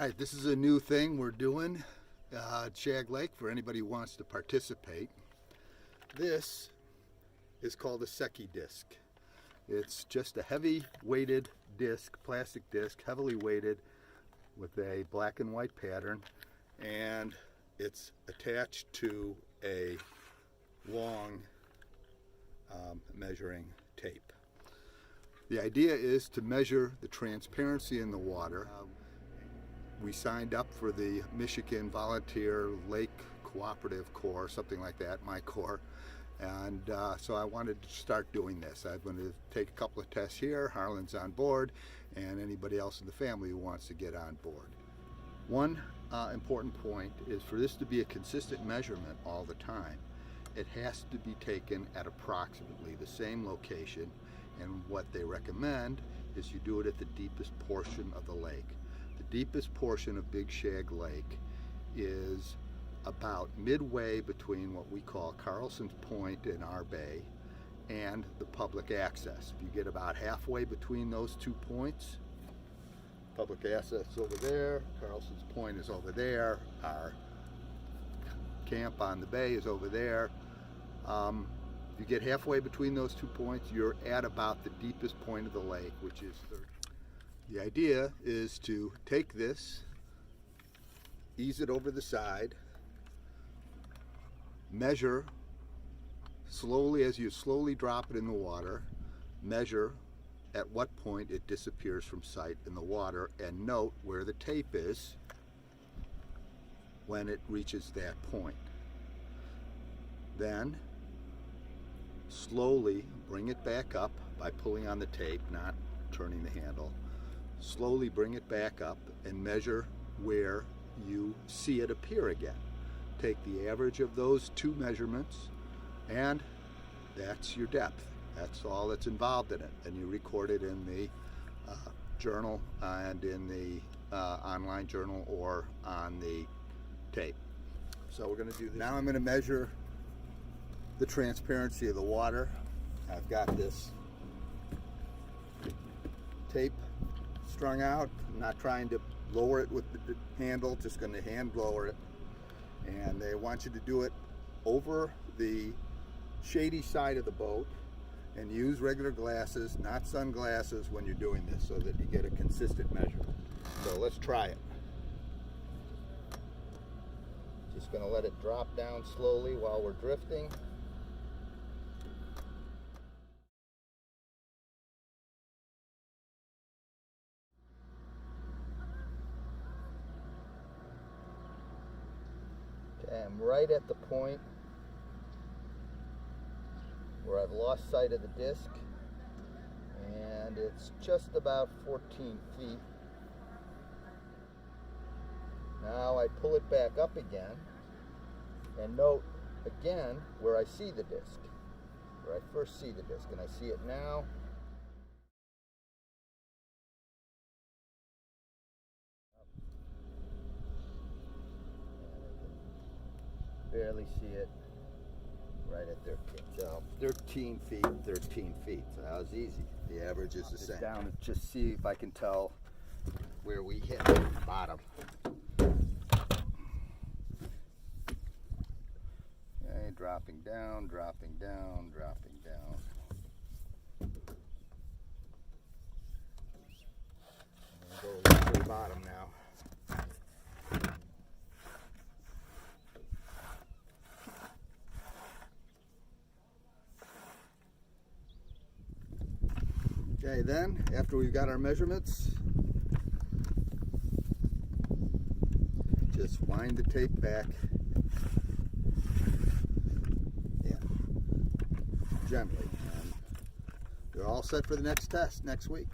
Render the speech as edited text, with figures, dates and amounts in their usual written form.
Alright, this is a new thing we're doing at Shag Lake for anybody who wants to participate. This is called a Secchi disc. It's just a heavy weighted disc, plastic disc, heavily weighted with a black and white pattern, and it's attached to a long measuring tape. The idea is to measure the transparency in the water. We signed up for the Michigan Volunteer Lake Cooperative Corps, something like that, MICOR, and so I wanted to start doing this. I'm going to take a couple of tests here. Harlan's on board, and anybody else in the family who wants to get on board. One important point is for this to be a consistent measurement all the time, it has to be taken at approximately the same location, and what they recommend is you do it at the deepest portion of the lake. The deepest portion of Big Shag Lake is about midway between what we call Carlson's Point in our bay and the public access. If you get about halfway between those 2 points, public access is over there, Carlson's Point is over there, our camp on the bay is over there. If you get halfway between those 2 points, you're at about the deepest point of the lake, which is 30. The idea is to take this, ease it over the side, measure slowly as you slowly drop it in the water, measure at what point it disappears from sight in the water, and note where the tape is when it reaches that point. Then slowly bring it back up by pulling on the tape, not turning the handle. Slowly bring it back up and measure where you see it appear again. Take the average of those two measurements, and that's your depth. That's all that's involved in it. And you record it in the journal and in the online journal or on the tape. So we're going to do this. Now I'm going to measure the transparency of the water. I've got this tape strung out. I'm not trying to lower it with the handle, just going to hand lower it. And they want you to do it over the shady side of the boat and use regular glasses, not sunglasses, when you're doing this, so that you get a consistent measurement. So let's try it. Just going to let it drop down slowly while we're drifting. I'm right at the point where I've lost sight of the disc, and it's just about 14 feet. Now I pull it back up again and note again where I see the disc, where I first see the disc, and I see it now. Barely see it right at 13. So 13 feet, 13 feet. So that was easy. The average is the same. Down and just see if I can tell where we hit the bottom. Okay, dropping down, dropping down, dropping down. I'm going to go to the bottom now. Okay, then, after we've got our measurements, just wind the tape back. Yeah, gently. And we're all set for the next test next week.